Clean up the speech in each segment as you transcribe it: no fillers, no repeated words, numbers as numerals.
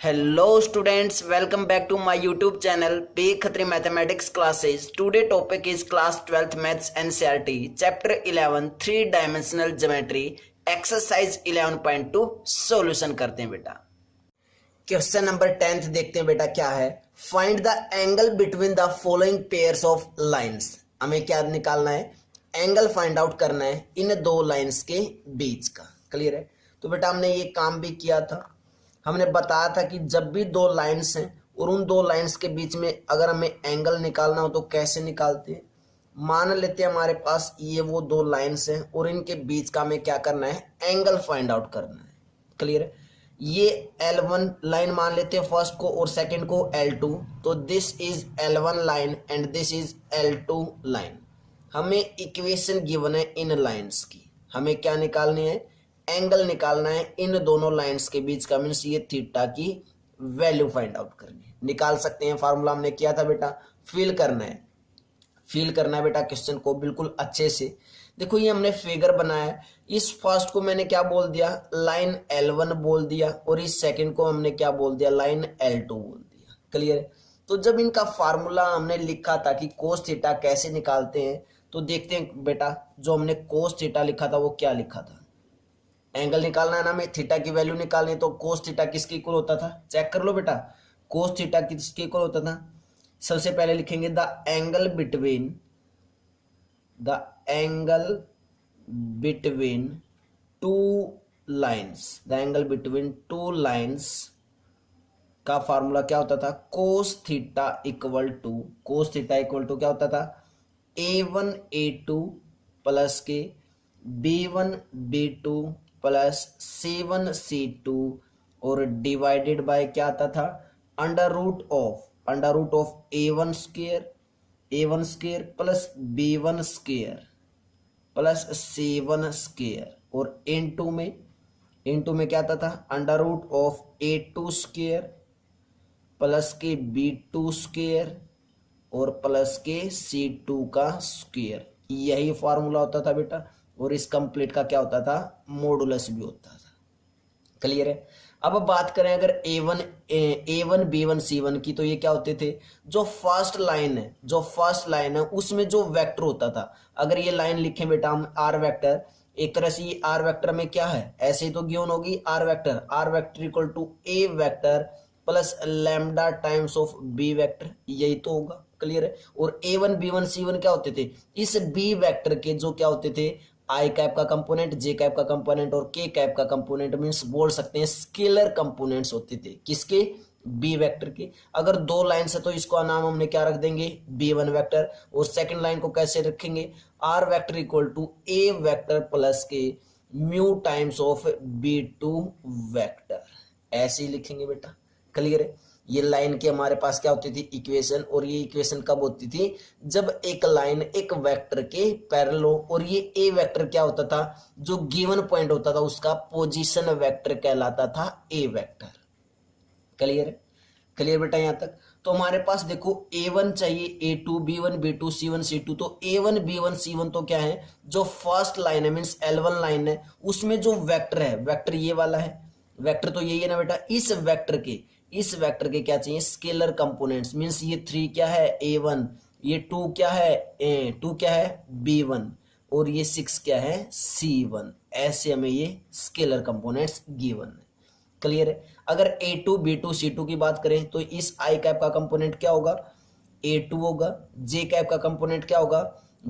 Hello students, welcome back to my YouTube channel P Khatri Mathematics Classes. Today topic is class 12th Maths NCERT Chapter 11 3 Dimensional Geometry Exercise 11.2 Solution करते हैं बेटा। Question number 10th देखते हैं बेटा क्या है। Find the angle between the following pairs of lines. हमें क्या निकालना है, एंगल फाइंड आउट करना है इन दो लाइंस के बीच का। क्लियर है। तो बेटा हमने ये काम भी किया था, हमने बताया था कि जब भी दो लाइंस हैं और उन दो लाइंस के बीच में अगर हमें एंगल निकालना हो तो कैसे निकालते हैं। मान लेते हैं हमारे पास ये वो दो लाइंस हैं और इनके बीच का हमें क्या करना है, एंगल फाइंड आउट करना है। क्लियर है। ये L1 लाइन मान लेते हैं फर्स्ट को और सेकंड को L2, तो this is L1 line and this is L2 line. हमें इक्वेशन गिवन है इन लाइंस की, हमें क्या निकालनी है, एंगल निकालना है इन दोनों लाइंस के बीच का, मीन्स ये थीटा की वैल्यू फाइंड आउट करनी है। निकाल सकते हैं, फार्मूला हमने किया था बेटा, फिल करना है बेटा क्वेश्चन को बिल्कुल अच्छे से। देखो ये हमने फिगर बनाया है, इस फर्स्ट को मैंने क्या बोल दिया, लाइन L1 बोल दिया, और इस सेकंड को हमने क्या बोल दिया, लाइन L2 बोल दिया। क्लियर है। तो जब इनका फार्मूला हमने लिखा था कि कोस थीटा कैसे निकालते हैं, तो देखते हैं बेटा जो हमने कोस थीटा लिखा था वो क्या लिखा था। एंगल निकालना है ना, हमें थीटा की वैल्यू निकालनी है, तो कोस थीटा किसके इक्वल होता था, चेक कर लो बेटा। कोस थीटा किसके इक्वल होता था, सबसे पहले लिखेंगे the angle between two lines. The angle between two lines का फार्मूला क्या होता था, कोस थीटा इक्वल टू क्या होता था, A1 A2 प्लस के B1 B2 plus C1 C2 और डिवाइडेड बाय क्या आता था, under root of A1 square plus B1 square plus C1 square, और इनटू में क्या आता था, under root of A2 square plus के B2 स्क्वायर और प्लस के C2 का स्क्वायर। यही फॉर्मूला होता था बेटा, और इस कंप्लीट का क्या होता था, मॉडुलस भी होता था। क्लियर है। अब बात करें अगर A1 B1 C1 की, तो ये क्या होते थे, जो फर्स्ट लाइन है उसमें जो वेक्टर होता था। अगर ये लाइन लिखें बेटा हम R वेक्टर, एक तरह से ये R वेक्टर में क्या है, ऐसे ही तो गिवन होगी R vector equal to A vector plus lambda times of B vector, यही तो होगा। क्लियर है। और A1 B1 C1 क्या होते थे, इस B वेक्टर के जो क्या होते थे, I कैप का कंपोनेंट, J कैप का कंपोनेंट और K कैप का कंपोनेंट, मींस बोल सकते हैं स्केलर कंपोनेंट्स होते थे किसके, B वेक्टर के। अगर दो लाइन है तो इसका नाम हमने क्या रख देंगे, B1 वेक्टर, और सेकंड लाइन को कैसे रखेंगे, R vector equal to A vector plus के mu times of B2 vector, ऐसे ही लिखेंगे बेटा। क्लियर है। ये लाइन की हमारे पास क्या होती थी, इक्वेशन, और ये इक्वेशन कब होती थी, जब एक लाइन एक वेक्टर के पैरेलल हो, और ये ए वेक्टर क्या होता था, जो गिवन पॉइंट होता था उसका पोजीशन वेक्टर कहलाता था ए वेक्टर। क्लियर है। क्लियर बेटा यहां तक। तो हमारे पास देखो A1 चाहिए, A2 B1 B2 C1 C2, तो A1 B1 C1 तो क्या है, जो फर्स्ट लाइन है मीन्स L1 लाइन है, उसमें जो वेक्टर है, वेक्टर ये वाला है, वेक्टर तो यही है ना बेटा। इस वेक्टर के क्या चाहिए, स्केलर कंपोनेंट्स, मींस ये 3 क्या है A1, ये 2 क्या है B1 और ये 6 क्या है C1। ऐसे हमें ये स्केलर कंपोनेंट्स गिवन है। क्लियर है। अगर A2 B2 C2 की बात करें तो इस I कैप का कंपोनेंट क्या होगा, A2 होगा, J कैप का कंपोनेंट क्या होगा,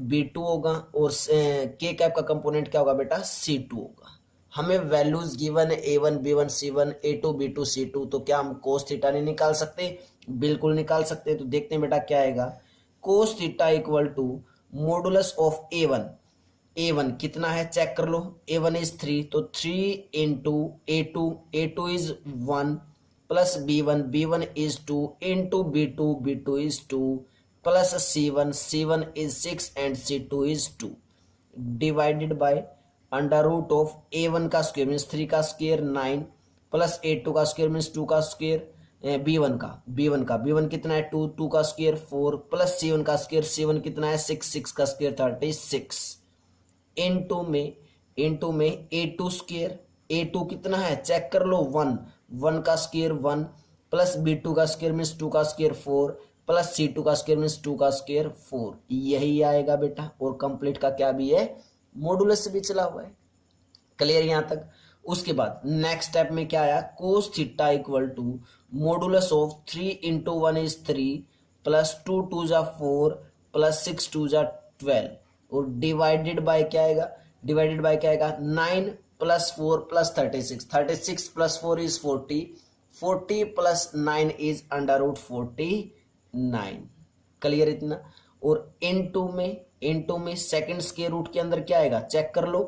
B2 होगा, और K कैप का कंपोनेंट क्या होगा बेटा, C2 होगा। हमें वैल्यूज गिवन है A1 B1 C1 A2 B2 C2, तो क्या हम कोस थीटा नहीं निकाल सकते, बिल्कुल निकाल सकते। तो देखते हैं बेटा क्या आएगा, cos theta equal to modulus of A1 कितना है, चेक कर लो, A1 इज 3, तो 3 into A2 is 1 plus B1 is 2 into B2 is 2 plus C1 is 6 and C2 is 2 divided by under root of A1 का square means 3 का square 9 plus A2 का square means 2 का square, B1 कितना है 2 का square 4 plus C1 का square, C1 कितना है 6 का स्क्वायर 36 इनटू में A2 स्क्वायर, A2 कितना है चेक कर लो 1 का स्क्वायर 1 प्लस b2 का स्क्वायर मीन्स 2 का स्क्वायर 4 प्लस c2 का स्क्वायर मीन्स 2 का स्क्वायर 4, यही आएगा बेटा। और कंप्लीट का क्या भी है, मॉडुलस भी चला हुआ है। क्लियर यहां तक। उसके बाद नेक्स्ट स्टेप में क्या आया, cos theta equal to modulus of 3 into 1 is 3 plus 2 2 जा 4 प्लस 6 2 जा 12 और डिवाइडेड बाय क्या आएगा, डिवाइडेड बाय क्या आएगा 9 plus 4 plus 36, 36 plus 4 is 40, 40 plus 9 is under root 49। Clear इतना। और इनटू में सेकंड स्क्वायर रूट के अंदर क्या आएगा, चेक कर लो,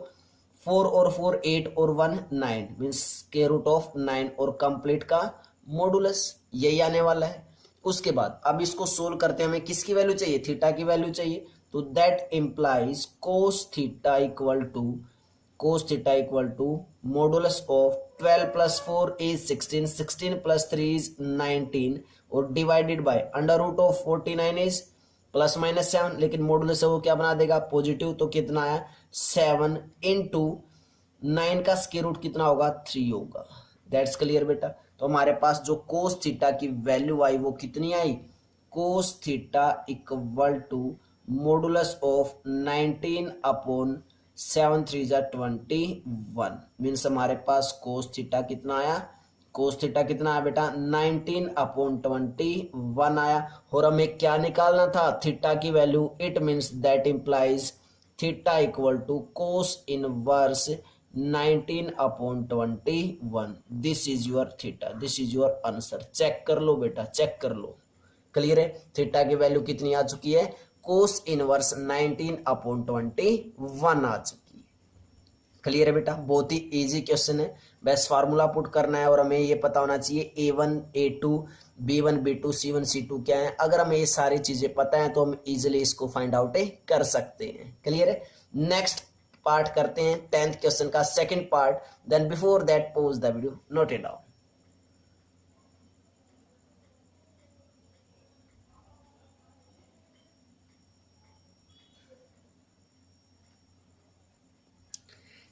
4 और 4 8 और 1 9 मीन्स स्क्वायर रूट ऑफ 9 और कंप्लीट का मॉडुलस यही आने वाला है। उसके बाद अब इसको सोल्व करते हैं, हमें किसकी वैल्यू चाहिए, थीटा की वैल्यू चाहिए। तो that implies cos theta equal to modulus of 12 plus 4 is 16, 16 plus 3 is 19 और divided by under root of 49 is plus minus 7, लेकिन मॉडुलस है वो क्या बना देगा, पॉजिटिव। तो कितना आया 7 इंटू 9 का स्क्वायर रूट कितना होगा 3 होगा। दैट्स क्लियर बेटा। तो हमारे पास जो कोस थीटा की वैल्यू आई वो कितनी आई, cos theta equal to modulus of 19 upon 7 3 जा 21 मीन्स हमारे पास कोस थीटा कितना आया, कोस थीटा कितना आया बेटा 19 अपॉन 21 आया। और हमें क्या निकालना था, थीटा की value. It means that implies theta equal to cos inverse 19 upon 21। This is your theta, this is your answer. Check कर लो बेटा, चेक कर लो। क्लियर है, थीटा की वैल्यू कितनी आ चुकी है, कोस इनवर्स 19 अपॉन 21 आ चुकी है। क्लियर है बेटा, बहुत ही इजी क्वेश्चन है। बस फार्मूला पुट करना है और हमें ये पता होना चाहिए A1 A2 B1 B2 C1 C2 क्या है। अगर हमें ये सारी चीजें पता है तो हम इजीली इसको फाइंड आउट कर सकते हैं। क्लियर है। नेक्स्ट पार्ट करते हैं 10th क्वेश्चन का second part. Then before that pause the video, note it down.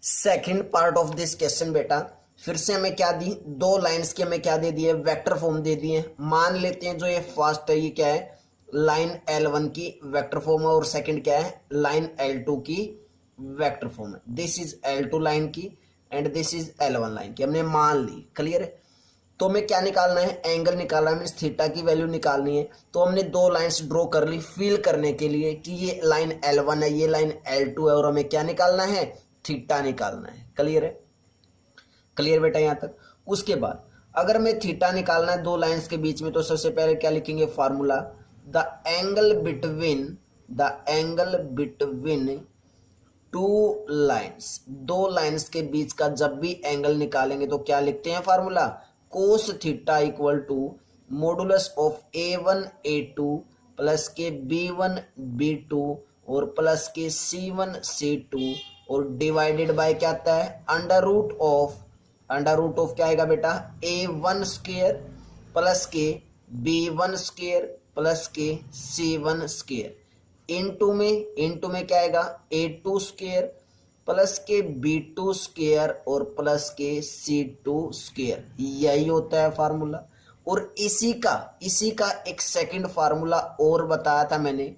Second part of this question बेटा, फिर से हमें क्या दी, दो लाइंस के हमें क्या दे दिए, वेक्टर फॉर्म दे दिए। मान लेते हैं जो ये फर्स्ट है ये क्या है, लाइन L1 की वेक्टर फॉर्म है और सेकंड क्या है, लाइन L2 की वेक्टर फॉर्म है। दिस इज L2 लाइन की and this is L1 line की, हमने मान ली। क्लियर है। तो हमें क्या निकालना है, एंगल निकालना है, मीन्स थीटा की वैल्यू निकालनी है। तो हमने दो लाइंस ड्रॉ कर ली फील करने के लिए कि ये लाइन L1 है, ये लाइन L2 है और हमें क्या निकालना है, थीटा निकालना है। क्लियर है, क्लियर बेटा यहां तक। उसके बाद अगर हमें थीटा निकालना है दो लाइंस के बीच में, तो सबसे पहले क्या लिखेंगे, formula the angle between two lines, दो लाइंस के बीच का जब भी एंगल निकालेंगे तो क्या लिखते हैं formula, cos theta equal to modulus of A1 A2 plus के B1 B2 और प्लस के C1 C2 और डिवाइडेड बाय क्या आता है, अंडर रूट ऑफ क्या आएगा बेटा, A1 स्क्वायर प्लस के B1 स्क्वायर प्लस के C1 स्क्वायर इनटू में क्या आएगा, A2 स्क्वायर प्लस के B2 स्क्वायर और प्लस के C2 स्क्वायर, यही होता है फार्मूला। और इसी का एक सेकंड फार्मूला और बताया था मैंने,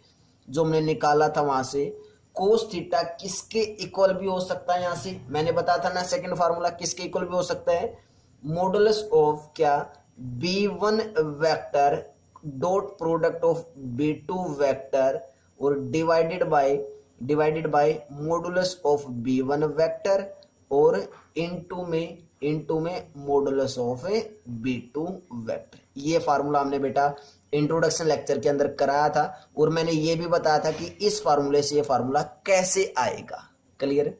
जो हमने निकाला था वहां से, कोस थीटा किसके इक्वल भी हो सकता है। यहां से मैंने बताया था ना, सेकंड फार्मूला किसके इक्वल भी हो सकता है, मॉडुलस ऑफ क्या, B1 vector dot product of B2 vector और divided by modulus of B1 vector और इनटू में मॉडुलस ऑफ B2 वेक्टर। ये फार्मूला हमने बेटा इंट्रोडक्शन लेक्चर के अंदर कराया था और मैंने ये भी बताया था कि इस फार्मूले से ये फार्मूला कैसे आएगा। क्लियर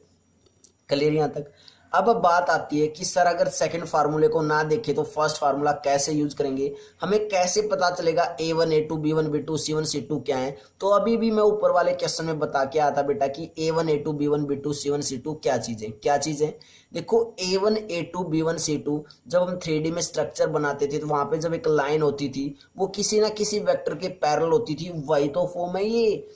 यहां तक। अब बात आती है कि सर अगर सेकंड फार्मूले को ना देखें तो फर्स्ट फार्मूला कैसे यूज करेंगे, हमें कैसे पता चलेगा A1 A2 B1 B2 C1 C2 क्या है। तो अभी भी मैं ऊपर वाले क्वेश्चन में बता के आया था बेटा कि A1 A2 B1 B2 C1 C2 क्या चीजें। देखो A1 A2 B1 C2 जब हम 3D में स्ट्रक्चर बनाते थे तो वहां पे जब एक लाइन होती थी वो किसी ना किसी वेक्टर के पैरेलल होती थी, वही तो फॉर्म है ये।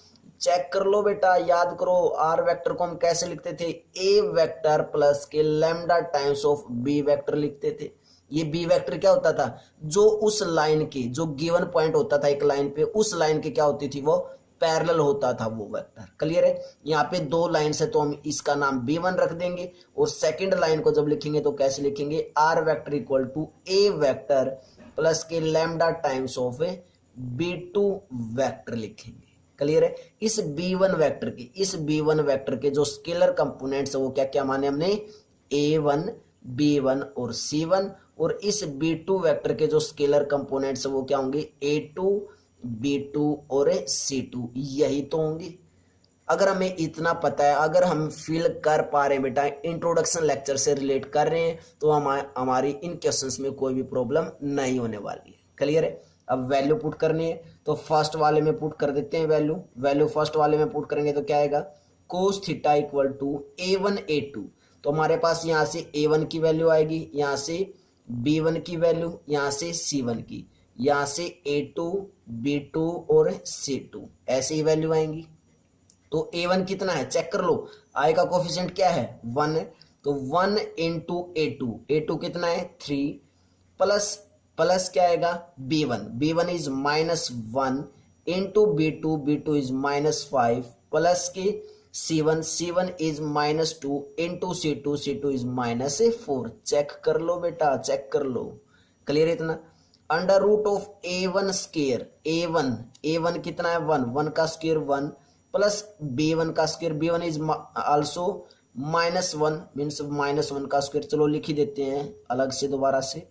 चेक कर लो बेटा, याद करो आर वेक्टर को हम कैसे लिखते थे, ए वेक्टर प्लस के lambda times of B vector लिखते थे। ये बी वेक्टर क्या होता था, जो उस लाइन के, जो गिवन पॉइंट होता था एक लाइन पे, उस लाइन के क्या होती थी, वो पैरेलल होता था वो वेक्टर। क्लियर है। यहाँ पे दो लाइन है तो हम इसका नाम B1 रख देंगे, और सेकंड लाइन को जब लिखेंगे तो कैसे लिखेंगे, R vector equal to A vector plus के lambda times of B2 vector लिखेंगे। क्लियर है। इस B1 वेक्टर के जो स्केलर कंपोनेंट्स है वो क्या क्या माने हमने, A1 B1 और C1, और इस B2 वेक्टर के जो स्केलर कंपोनेंट्स है वो क्या होंगे, A2 B2 और C2, यही तो होंगे। अगर हमें इतना पता है, अगर हम फील कर पा रहे हैं बेटा, इंट्रोडक्शन लेक्चर से रिलेट कर रहे हैं, तो हमारी इन क्वेश्चंस में कोई भी प्रॉब्लम नहीं होने वाली है। क्लियर है। अब वैल्यू पुट करनी है तो फर्स्ट वाले में पुट कर देते हैं वैल्यू फर्स्ट वाले में पुट करेंगे तो क्या आएगा, cos theta equal to A1 A2। तो हमारे पास यहाँ से A1 की वैल्यू आएगी, यहाँ से B1 की वैल्यू, यहाँ से C1 की, यहाँ से A2 B2 और C2, ऐसे ही वैल्यू आएंगी। तो A1 कितना है चेक कर लो, आई का कोफिशिएंट क्या है 1 है, तो 1 इंटू A2 कितना है 3, प्लस क्या आएगा B1 is -1 into B2 is -5, plus के C1 is -2 into C2 is -4। Check कर लो बेटा, चेक कर लो। क्लियर इतना। Under root of A1 square, A1 कितना है 1 का स्क्वायर 1, प्लस B1 का square, B1 is also -1 means -1 का स्क्वायर, चलो लिख ही देते हैं अलग से दोबारा से,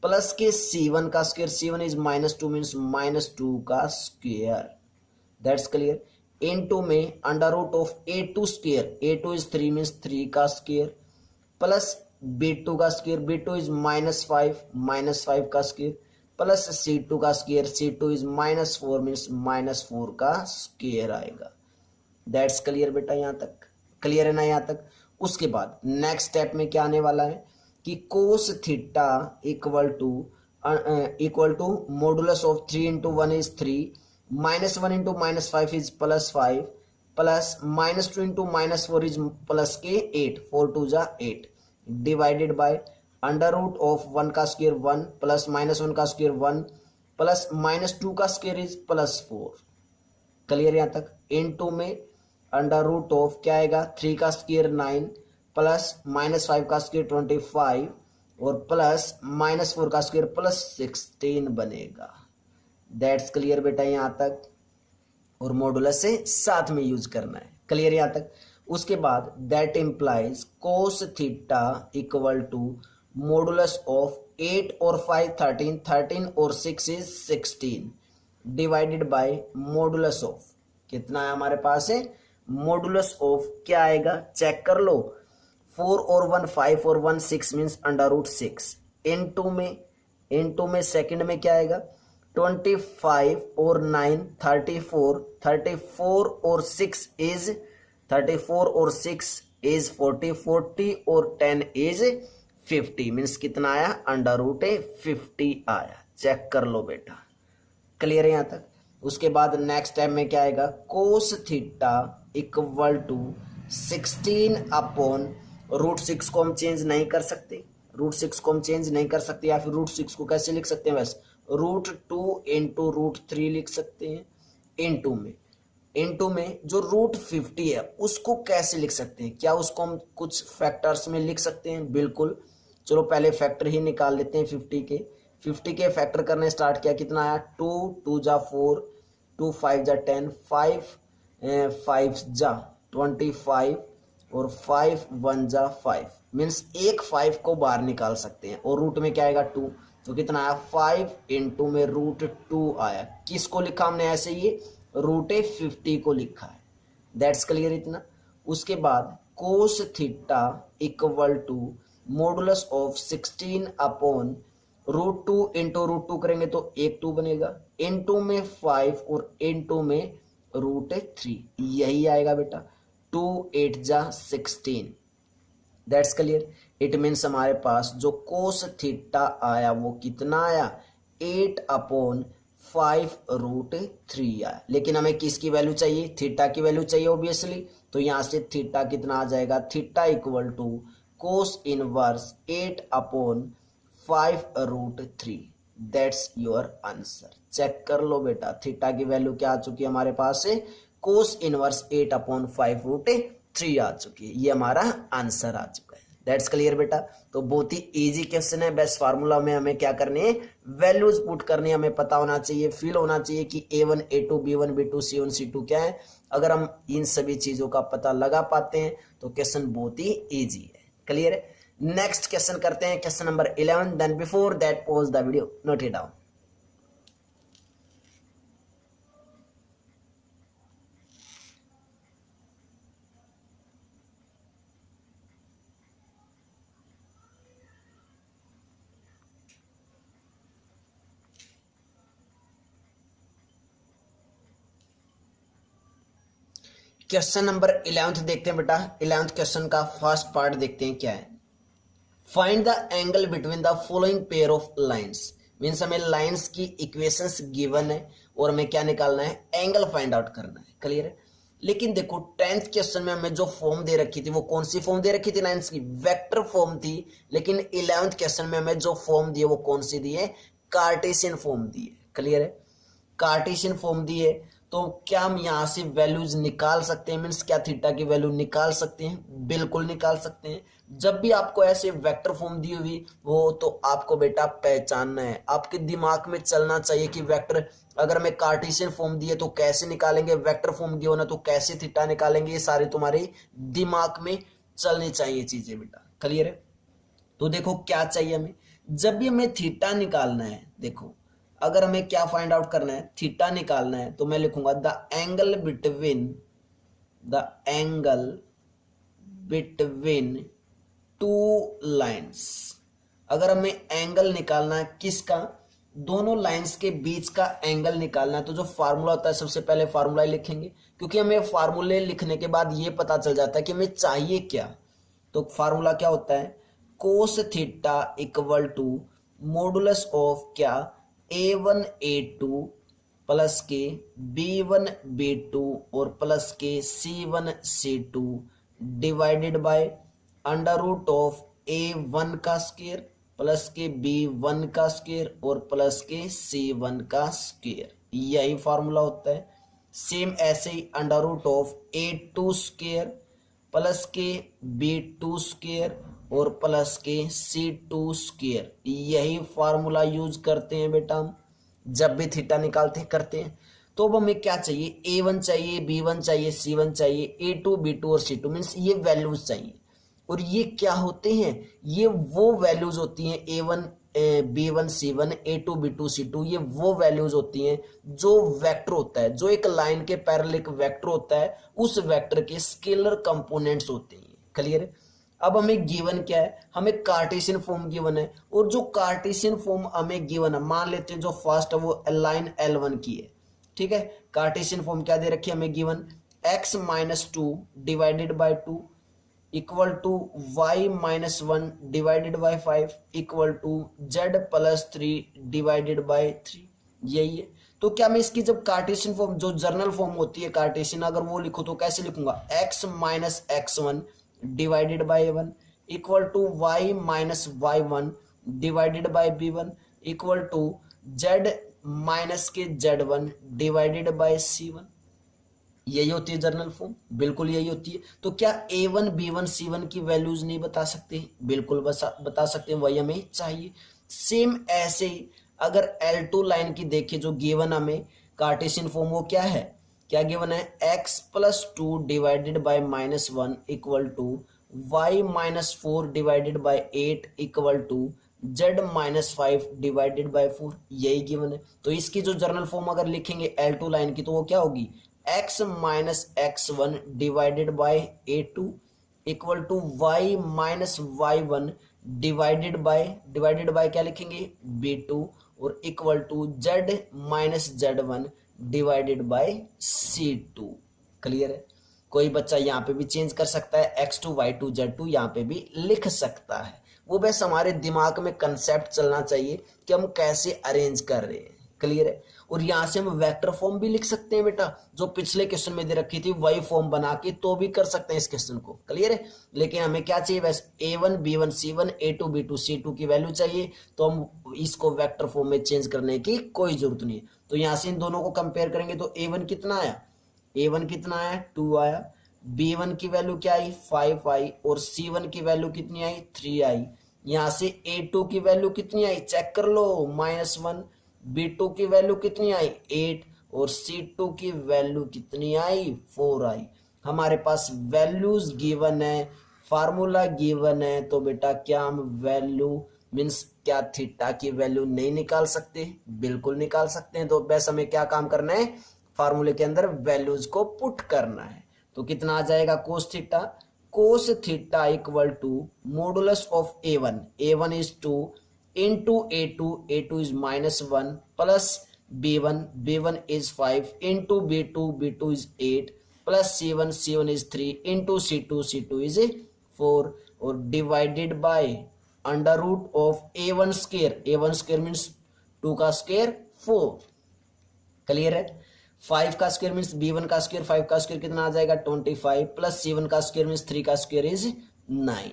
प्लस के C1 का स्क्वायर, C1 इज -2 मीन्स -2 का स्क्वायर, दैट्स क्लियर। इनटू में under root of A2 square, A2 is 3 means 3 का स्क्वायर, प्लस B2 का स्क्वायर, B2 इज -5 का स्क्वायर, प्लस C2 का स्क्वायर, C2 इज -4 मीन्स -4 का square आएगा। That's clear बेटा, यहाँ तक क्लियर है ना यहाँ तक। उसके बाद नेक्स्ट स्टेप में क्या आने वाला है कि cos theta equal to modulus of 3 into 1 is 3, -1 into -5 is +5, plus -2 into -4 is plus के 8, 4 2 जा 8, divided by under root of 1 का स्क्वायर 1 प्लस -1 का स्क्वायर 1 प्लस -2 का स्क्वायर इज +4। क्लियर यहाँ तक। इनटू में अंडर रूट ऑफ क्या आएगा 3 का स्क्वायर 9 प्लस -5 का स्क्वायर 25 और प्लस -4 का स्क्वायर +16 बनेगा। दैट्स क्लियर बेटा यहाँ तक, और मॉडुलस से साथ में यूज करना है। क्लियर यहाँ तक। उसके बाद that implies cos theta equal to modulus of 8 और 5 13 और 6 is 16 divided by modulus of, कितना है हमारे पास है मॉडुलस ऑफ, क्या आएगा चेक कर लो, 4 और 1 5 और 1 6 मीन्स अंडर रूट 6, इनटू में सेकंड में क्या आएगा 25 और 9 34 और 6 इज 40 40 और 10 इज 50 मीन्स कितना आया अंडर रूट 50 आया। चेक कर लो बेटा, क्लियर है यहाँ तक। उसके बाद नेक्स्ट टाइम में क्या आएगा cos theta equal to 16 upon √6 को हम चेंज नहीं कर सकते, √6 को हम चेंज नहीं कर सकते, या फिर √6 को कैसे लिख सकते हैं वैसे √2 इंटू √3 लिख सकते हैं। इनटू में जो √50 है उसको कैसे लिख सकते हैं, क्या उसको हम कुछ फैक्टर्स में लिख सकते हैं, बिल्कुल। चलो पहले फैक्टर ही निकाल लेते हैं 50 के फैक्टर करने स्टार्ट किया, कितना आया 2 2 जा 4 2 5 जा 10 5 जा 25 और 5 1 जा 5 मीन्स एक 5 को बाहर निकाल सकते हैं, और रूट में क्या आएगा 2, तो कितना आया 5 इंटू में √2 आया। किसको लिखा हमने ऐसे, ये √50 को लिखा है। दैट्स क्लियर इतना। उसके बाद cos theta equal to modulus of 16 upon √2 into √2 करेंगे तो 1 2 बनेगा, इनटू में 5 और इनटू में √3, यही आएगा बेटा 2 8 जा 16। That's clear. इट मीन्स हमारे पास जो कोस थीटा आया वो कितना आया 8 अपॉन 5 √3 आया। लेकिन हमें किसकी वैल्यू चाहिए, थीटा की वैल्यू चाहिए ऑब्वियसली, तो यहाँ से थीटा कितना आ जाएगा, theta equal to cos inverse 8 upon 5√3। That's your answer. Check कर लो बेटा, थीटा की वैल्यू क्या आ चुकी है हमारे पास से, कोस इनवर्स 8/5√3 आ चुकी है। ये हमारा आंसर आ चुका है। दैट्स क्लियर बेटा। तो बहुत ही इजी क्वेश्चन है। बेस्ट फार्मूला में हमें क्या करनी है, वैल्यूज पुट करनी है। हमें पता होना चाहिए, फील होना चाहिए कि A1 A2 B1 B2 C1 C2 क्या है। अगर हम इन सभी चीजों का पता लगा पाते हैं तो क्वेश्चन बहुत ही इजी है। क्लियर है। नेक्स्ट क्वेश्चन करते हैं, question number 11। Then before that pause the video, note it down. Question number 11 देखते हैं बेटा। 11 क्वेश्चन का फर्स्ट पार्ट देखते हैं क्या है। Find the angle between the following pair of lines. Means हमें लाइंस की इक्वेशंस गिवन है और हमें क्या निकालना है, एंगल फाइंड आउट करना है। क्लियर है। लेकिन देखो 10th क्वेश्चन में हमें जो फॉर्म दे रखी थी वो कौन सी फॉर्म दे रखी थी, लाइंस की वेक्टर फॉर्म थी। लेकिन 11th क्वेश्चन में हमें जो फॉर्म दी है वो कौन सी दी है, कार्टेशियन फॉर्म दी है। क्लियर है। कार्टेशियन फॉर्म दी है तो क्या हम यहां से वैल्यूज निकाल सकते हैं, मीन्स क्या थीटा की वैल्यू निकाल सकते हैं, बिल्कुल निकाल सकते हैं। जब भी आपको ऐसे वेक्टर फॉर्म दी हुई हो तो आपको बेटा पहचानना है, आपके दिमाग में चलना चाहिए कि वेक्टर, अगर हमें कार्टेशियन फॉर्म दी है तो कैसे निकालेंगे, वेक्टर फॉर्म दी हो ना तो कैसे थीटा निकालेंगे। ये सारे तुम्हारे दिमाग में चलनी चाहिए चीजें बेटा। क्लियर है। तो देखो क्या चाहिए हमें, जब भी हमें थीटा निकालना है, देखो अगर हमें क्या फाइंड आउट करना है, थीटा निकालना है, तो मैं लिखूंगा the angle between two lines. अगर हमें एंगल निकालना है किसका, दोनों लाइंस के बीच का एंगल निकालना है, तो जो फार्मूला होता है सबसे पहले फार्मूला ही लिखेंगे, क्योंकि हमें फार्मूले लिखने के बाद ये पता चल जाता है कि हमें चाहिए क्या। तो फार्मूला क्या होता है, cos theta equal to modulus of क्या, A1 A2 प्लस के B1 B2 और प्लस के C1 C2 divided by under root of A1 का स्क्वायर प्लस के B1 का स्क्वायर और प्लस के C1 का स्क्वायर। यही फार्मूला होता है। सेम ऐसे ही under root of A2 square plus के B2 स्क्वायर और प्लस के C2 स्क्वायर। यही फार्मूला यूज करते हैं बेटा हम जब भी थीटा निकालते करते हैं। तो अब हमें क्या चाहिए, A1 चाहिए, B1 चाहिए, C1 चाहिए, A2 B2 और C2 मीन्स ये वैल्यूज चाहिए। और ये क्या होते हैं, ये वो वैल्यूज होती हैं A1 B1 C1 A2 B2 C2, ये वो वैल्यूज होती हैं जो वेक्टर होता है, जो एक लाइन के पैरेलल एक वेक्टर होता है, उस वेक्टर के स्केलर कंपोनेंट्स होते हैं। क्लियर है। अब हमें गिवन क्या है, हमें कार्टेशियन फॉर्म गिवन है, और जो कार्टेशियन फॉर्म हमें गिवन है, मान लेते हैं जो फर्स्ट है वो लाइन L1 की है। ठीक है। कार्टेशियन फॉर्म क्या दे रखी है हमें given, x-2 divided by 2 equal to y-1 divided by 5 equal to z+3 divided by 3। यही है। तो क्या मैं इसकी जब कार्टेशियन फॉर्म, जो जर्नल फॉर्म होती है कार्टेशियन, अगर वो लिखो तो कैसे लिखूंगा, x-x1 divided by 1 equal to y-y1 divided by b1 equal to z-z1 divided by c1। यही होती है जर्नल फॉर्म, बिल्कुल यही होती है। तो क्या A1 B1 C1 की वैल्यूज नहीं बता सकते, बिल्कुल बता सकते हैं, वही हमें चाहिए। सेम ऐसे ही अगर L2 लाइन की देखिए जो गिवन हमें कार्टेशियन फॉर्म, वो क्या है, क्या गिवन है, x+2 divided by -1 equal to y-4 divided by 8 equal to z-5 divided by 4। यही गिवन है। तो इसकी जो जर्नल फॉर्म अगर लिखेंगे L2 लाइन की तो वो क्या होगी, x-x1 divided by A2 equal to y-y1 divided by क्या लिखेंगे, B2 और equal to z-z1 divided by C2। Clear है। कोई बच्चा यहाँ पे भी चेंज कर सकता है, x2 y2 z2 यहाँ पे भी लिख सकता है। वो बस हमारे दिमाग में कंसेप्ट चलना चाहिए कि हम कैसे अरेंज कर रहे हैं। क्लियर है। और यहाँ से हम वेक्टर फॉर्म भी लिख सकते हैं बेटा, जो पिछले क्वेश्चन में दे रखी थी वही फॉर्म बना के तो भी कर सकते हैं इस क्वेश्चन को। क्लियर है। लेकिन हमें क्या चाहिए वैसे A1 B1 C1 A2 B2 C2 की वैल्यू चाहिए, तो हम इसको वेक्टर फॉर्म में चेंज करने की कोई जरूरत नहीं है। तो यहाँ से इन दोनों को कंपेयर करेंगे तो A1 कितना आया, A1 कितना आया 2 आया, B1 की वैल्यू क्या आई 5 आई, और C1 की वैल्यू कितनी आई 3 आई। यहाँ से A2 की वैल्यू कितनी आई चेक कर लो -1, B2 की वैल्यू कितनी आई 8, और C2 की वैल्यू कितनी आई 4 आई। हमारे पास वैल्यूज गिवन है, फार्मूला गिवन है, तो बेटा क्या हम वैल्यू मीन्स क्या थीटा की वैल्यू नहीं निकाल सकते, बिल्कुल निकाल सकते हैं। तो बस हमें क्या काम करना है, फार्मूले के अंदर वैल्यूज को पुट करना है। तो कितना आ जाएगा cos theta equal to modulus of A1 is 2 into A2 is -1 plus B1 is 5 into B2 is 8 plus C1 is 3 into C2 is 4, और divided by under root of A1 square means 2 का square 4। Clear है। 5 का square means B1 का square, 5 का square कितना आ जाएगा 25 plus C1 का स्क्वायर मीन्स 3 का स्क्वायर इज 9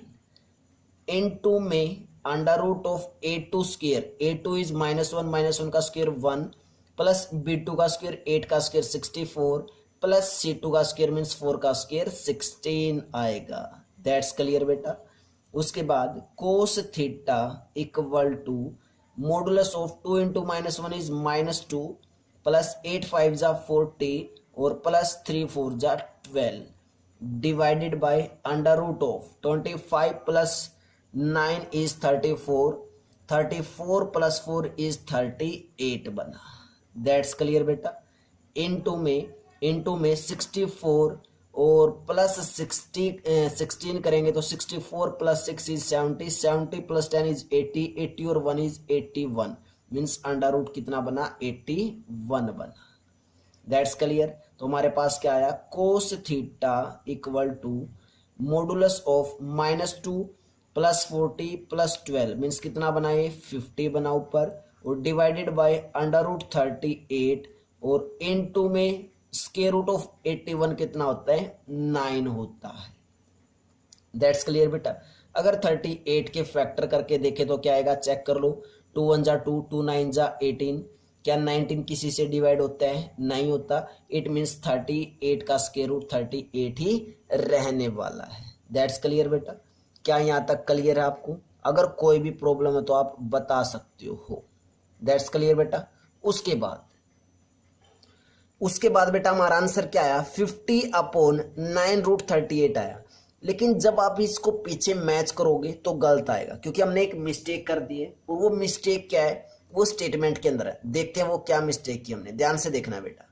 इनटू में under root of A2 square, A2 is -1 का स्क्वायर 1 प्लस B2 का स्क्वायर 8 का स्क्वायर 64 प्लस C2 का स्क्वायर मीन्स 4 का स्क्वायर 16 आएगा। दैट्स क्लियर बेटा। उसके बाद cos theta equal to modulus of 2 into -1 is -2 plus 8 5 जा 40 और प्लस 3 4 जा 12 divided by under root of 25 plus 9 is 34 plus 4 is 38 बना। दैट्स क्लियर बेटा। इनटू में 64 और प्लस 16 करेंगे तो 64 प्लस 6 इज 70 प्लस 10 इज 80 और 1 इज 81 मीन्स अंडर रूट कितना बना 81 बना। That's clear. तो हमारे पास क्या आया cos theta equal to modulus of -2 plus 40 plus 12 means कितना बना ये 50 बना ऊपर, और डिवाइडेड बाय अंडर रूट 38 और इनटू में स्क्वायर रूट ऑफ 81 कितना होता है 9 होता है। दैट्स क्लियर बेटा। अगर 38 के फैक्टर करके देखे तो क्या आएगा चेक कर लो, 2 1 जा 2 2 9 जा 18, क्या 19 किसी से डिवाइड होता है नहीं होता। इट मीन्स 38 का स्क्वायर रूट 38 ही रहने वाला है। दैट्स क्लियर बेटा। क्या यहाँ तक क्लियर है आपको? अगर कोई भी प्रॉब्लम है तो आप बता सकते हो। दैट्स क्लियर बेटा। उसके बाद बेटा हमारा आंसर क्या आया 50/9√38 आया। लेकिन जब आप इसको पीछे मैच करोगे तो गलत आएगा, क्योंकि हमने एक मिस्टेक कर दी है, और वो मिस्टेक क्या है वो स्टेटमेंट के अंदर है। देखते हैं वो क्या मिस्टेक की हमने, ध्यान से देखना बेटा।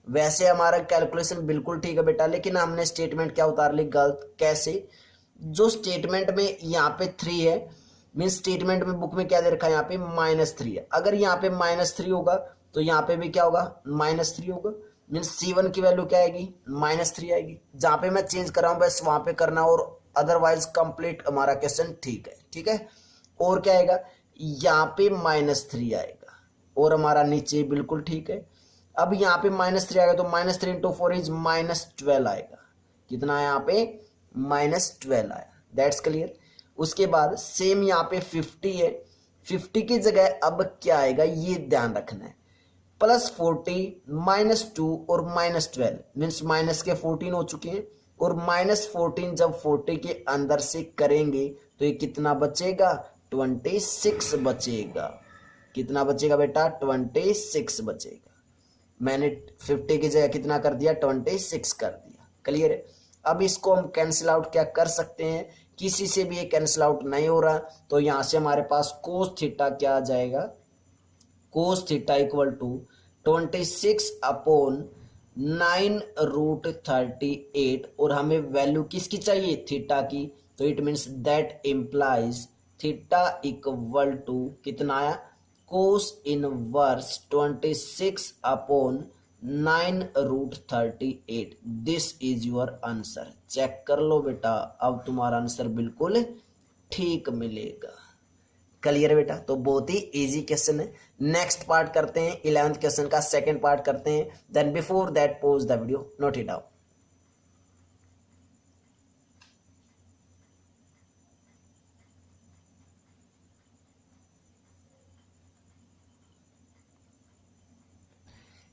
वैसे हमारा कैलकुलेशन बिल्कुल ठीक है बेटा, लेकिन हमने स्टेटमेंट क्या उतार ली गलत। कैसे? जो स्टेटमेंट में यहाँ पे 3 है मीन्स स्टेटमेंट में बुक में क्या दे रखा है यहाँ पे -3 है। अगर यहाँ पे -3 होगा तो यहाँ पे भी क्या होगा -3 होगा, मीन्स C1 की वैल्यू क्या आएगी -3 आएगी। जहाँ पे मैं चेंज कर रहा हूँ बस वहां पे करना, और अदरवाइज कंप्लीट हमारा क्वेश्चन ठीक है। ठीक है। और क्या आएगा यहाँ पे -3 आएगा, और हमारा नीचे बिल्कुल ठीक है। अब यहाँ पे -3 आएगा तो -3 × 4 इज -12 आएगा। कितना है यहाँ पे -12 आया। That's clear. उसके बाद सेम यहाँ पे 50 है, 50 की जगह अब क्या आएगा ये ध्यान रखना है, +40 -2 और -12 मीन्स माइनस के 14 हो चुके हैं, और -14 जब 40 के अंदर से करेंगे तो ये कितना बचेगा 26 बचेगा। कितना बचेगा बेटा 26 बचेगा। मैंने 50 की जगह कितना कर दिया 26 कर दिया। क्लियर है। अब इसको हम कैंसिल आउट क्या कर सकते हैं, किसी से भी ये कैंसिल आउट नहीं हो रहा, तो यहां से हमारे पास कोस थीटा क्या आ जाएगा, कोस थीटा इक्वल टू 26/9√38, और हमें वैल्यू किसकी चाहिए थीटा की, तो it means that implies theta equal to कितना आया cos inverse 26/9√38। This is your answer. Check कर लो बेटा, अब तुम्हारा आंसर बिल्कुल ठीक मिलेगा। क्लियर बेटा, तो बहुत ही इजी क्वेश्चन है। नेक्स्ट पार्ट करते हैं, 11th क्वेश्चन का सेकंड पार्ट करते हैं। Then before that pause the video, note it down.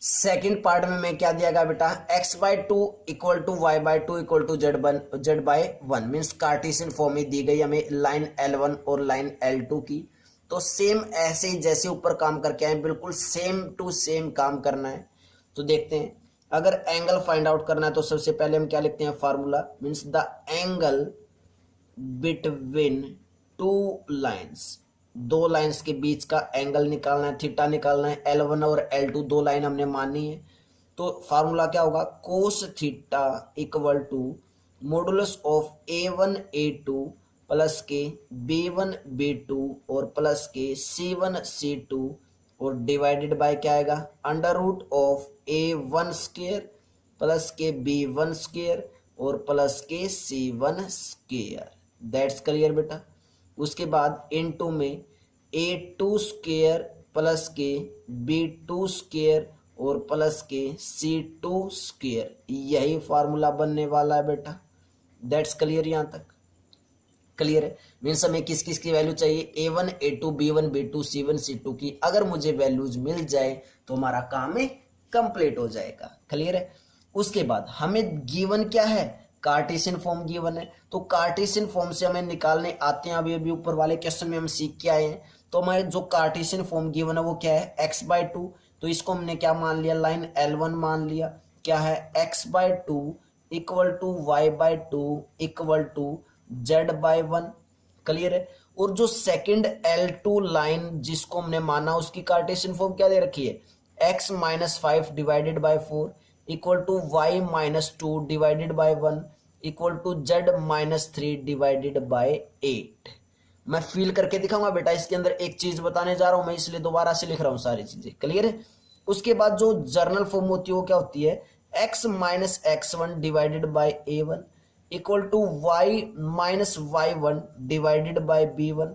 Second part में मैं क्या दिया गया बेटा, x/2 equal to y/2 equal to z/1 means cartesian form में दी गई हमें लाइन L1 और लाइन L2 की। तो सेम ऐसे ही जैसे ऊपर काम करके आए, बिल्कुल सेम टू सेम काम करना है। तो देखते हैं, अगर एंगल फाइंड आउट करना है तो सबसे पहले हम क्या लिखते हैं, formula means the angle between two lines, दो लाइंस के बीच का एंगल निकालना है, थीटा निकालना है। L1 और L2 दो लाइन हमने मानी है, तो फार्मूला क्या होगा, cos theta equal to modulus of A1 A2 plus के B1 B2 और प्लस के C1 C2 और डिवाइडेड बाय क्या आएगा, under root of A1 square plus के B1 स्क्वायर और प्लस के C1 स्क्वायर। दैट्स क्लियर बेटा। उसके बाद इनटू में A2 स्क्वायर प्लस के B2 स्क्वायर और प्लस के C2 स्क्वायर, यही फार्मूला बनने वाला है बेटा। दैट्स क्लियर, यहां तक क्लियर है। मीन्स हमें किस किस की वैल्यू चाहिए, A1 A2 B1 B2 C1 C2 की अगर मुझे वैल्यूज मिल जाए तो हमारा काम है कंप्लीट हो जाएगा। क्लियर है। उसके बाद हमें गिवन क्या है, कार्टेशियन फॉर्म गिवन है, तो कार्टेशियन फॉर्म से हमें निकालने आते हैं। अभी अभी ऊपर वाले क्वेश्चन में हम सीख के आए हैं। तो हमें जो कार्टेशियन फॉर्म गिवन है वो क्या है, x/2। तो इसको हमने क्या मान लिया, लाइन L1 मान लिया। क्या है, x/2 equal to y/2 equal to z/1। Clear है। और जो सेकंड L2 लाइन जिसको हमने माना उसकी कार्टेशियन फॉर्म क्या दे रखी है, x-5 divided by 4 equal to y-2 divided by 1 equal to z-3 divided by 8। मैं फील करके दिखाऊंगा बेटा, इसके अंदर एक चीज बताने जा रहा हूं मैं, इसलिए दोबारा से लिख रहा हूं सारी चीजें। क्लियर है। उसके बाद जो जर्नल फॉर्म होती है वो क्या होती है, x-x1 divided by a1 equal to y-y1 divided by b1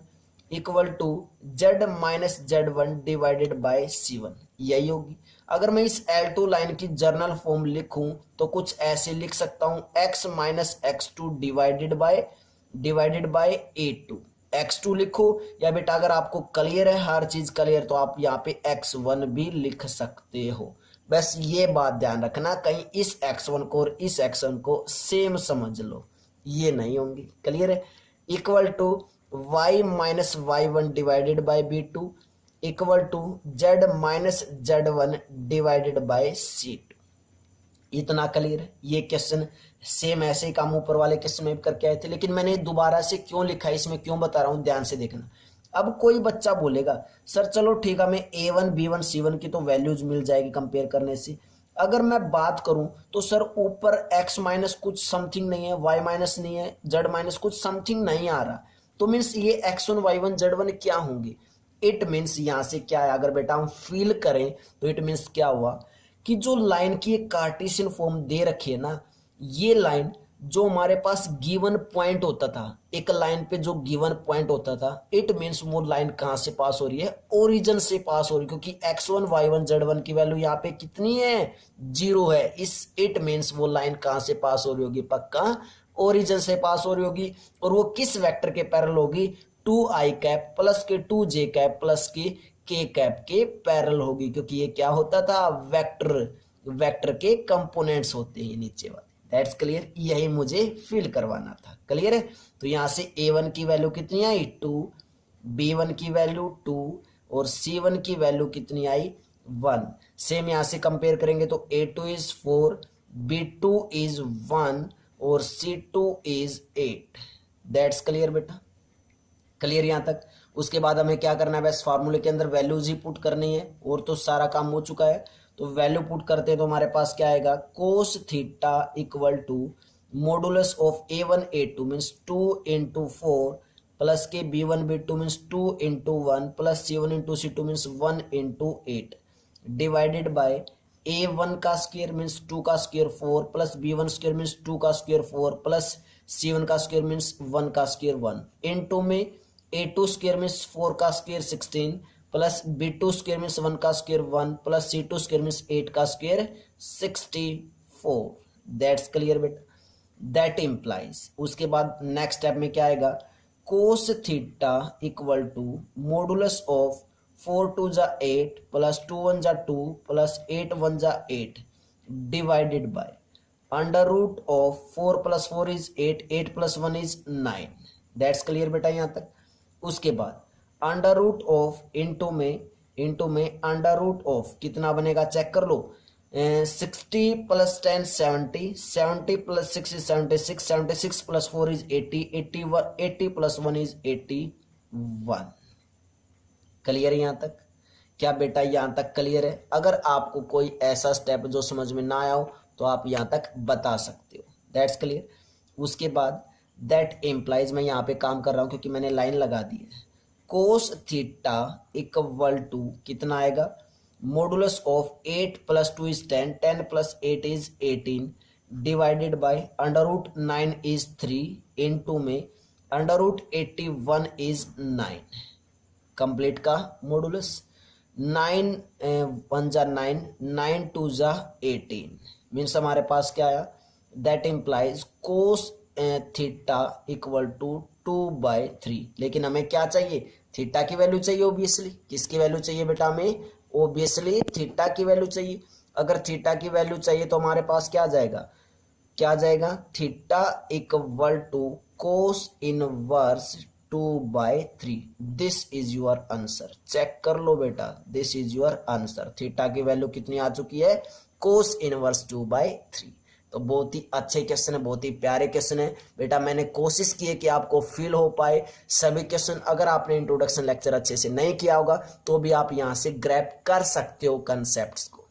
equal to z-z1 divided by c1, यही होगी। अगर मैं इस L2 लाइन की जर्नल फॉर्म लिखूं तो कुछ ऐसे लिख सकता हूं, x-x2 divided by a2। x2 लिखो, या बेटा अगर आपको क्लियर है हर चीज क्लियर तो आप यहाँ पे x1 भी लिख सकते हो। बस ये बात ध्यान रखना, कहीं इस x1 को और इस x1 को सेम समझ लो, ये नहीं होंगी। क्लियर है। Equal to y-y1 divided by b2 equal to z-z1 divided by c2। इतना क्लियर है। ये क्वेश्चन सेम ऐसे ही काम ऊपर वाले क्वेश्चन में करके आए थे, लेकिन मैंने दोबारा से क्यों लिखा है, इसमें क्यों बता रहा हूं, ध्यान से देखना। अब कोई बच्चा बोलेगा सर चलो ठीक है, हमें A1 B1 C1 की तो वैल्यूज मिल जाएगी कंपेयर करने से। अगर मैं बात करूं तो सर ऊपर x माइनस कुछ समथिंग नहीं है, y माइनस नहीं है, z माइनस कुछ समथिंग नहीं आ रहा, तो मीन्स ये x1 y1 z1 क्या होंगे। इट मीन्स यहां से क्या है, अगर बेटा हम फील करें तो इट मीन्स क्या हुआ कि जो लाइन की एक कार्टेशियन फॉर्म दे रखी है ना, ये लाइन जो हमारे पास गिवन पॉइंट होता था, एक लाइन पे जो गिवन पॉइंट होता था, इट मीन्स वो लाइन कहां से पास हो रही है, ओरिजिन से पास हो रही है, क्योंकि x1 y1 z1 की वैल्यू यहाँ पे कितनी है, 0 है। इस इट मीन्स वो लाइन कहां से पास हो रही होगी, पक्का ओरिजिन से पास हो रही होगी। और वो किस वेक्टर के पैरेलल होगी, 2i कैप प्लस के 2j कैप प्लस के k कैप के पैरेलल होगी, क्योंकि ये क्या होता था, वेक्टर के कंपोनेंट्स होते हैं नीचे वाले। दैट्स क्लियर, यही मुझे फील करवाना था। क्लियर है। तो यहां से A1 की वैल्यू कितनी आई, 2, B1 की वैल्यू 2 और C1 की वैल्यू कितनी आई, 1। सेम यहां से कंपेयर करेंगे तो A2 इज 4, B2 इज 1 और C2 इज 8। दैट्स क्लियर बेटा, क्लियर यहां तक। उसके बाद हमें क्या करना है, बस फार्मूले के अंदर वैल्यूज ही पुट करनी है, और तो सारा काम हो चुका है। तो वैल्यू पुट करते हैं तो हमारे पास क्या आएगा, cos theta equal to modulus of A1 A2 means 2 into 4 plus के B1 B2 means 2 into 1 plus C1 into C2 means 1 into 8 divided by A1 का स्क्वायर मीन्स 2 का square 4 plus B1 square means 2 का square 4 plus C1 का square means 1 का square 1 into में A2 square means 4 का square 16 plus B2 square means 1 का square 1 plus C2 square means 8 का square 64। That's clear बेटा। दैट इम्प्लाइज, उसके बाद नेक्स्ट स्टेप में क्या आएगा, cos theta equal to modulus of 4 2 जा 8 प्लस 2 1 जा 2 प्लस 8 1 जा 8 divided by under root of 4 plus 4 is 8, 8 plus 1 is 9। That's clear बेटा यहाँ तक। उसके बाद अंडर रूट ऑफ इंटू में अंडर रूट ऑफ कितना बनेगा चेक कर लो, 60 plus 10 70, 70 plus 6 is 76, 76 plus 4 is 80, 80 plus 1 is 81। Clear है यहाँ तक? क्या बेटा यहाँ तक क्लियर है? अगर आपको कोई ऐसा स्टेप जो समझ में ना आया हो तो आप यहाँ तक बता सकते हो। That's clear. उसके बाद दैट इम्प्लाइज, मैं यहाँ पे काम कर रहा हूँ क्योंकि मैंने लाइन लगा दी है, कोस थीटा इक्वल टू कितना आएगा, modulus of 8 plus 2 is 10, 10 plus 8 is 18 divided by under root 9 is 3 into में अंडर रूट 81 इज 9 कंप्लीट का मॉडुलस। 9 1 जा 9, 9 2 जा 18 मीन्स हमारे पास क्या आया, that implies cos theta equal to 2/3। लेकिन हमें क्या चाहिए, थीटा की वैल्यू चाहिए ओबियसली। किसकी वैल्यू चाहिए बेटा, हमें ओबियसली थीटा की वैल्यू चाहिए। अगर थीटा की वैल्यू चाहिए तो हमारे पास क्या आ जाएगा, theta equal to cos inverse 2/3। This is your answer. Check कर लो बेटा, this is your answer. Theta की वैल्यू कितनी आ चुकी है, कोस इनवर्स 2/3। तो बहुत ही अच्छे क्वेश्चन है, बहुत ही प्यारे क्वेश्चन है बेटा। मैंने कोशिश की है कि आपको फील हो पाए सभी क्वेश्चन। अगर आपने इंट्रोडक्शन लेक्चर अच्छे से नहीं किया होगा तो भी आप यहां से ग्रैब कर सकते हो कंसेप्ट्स को।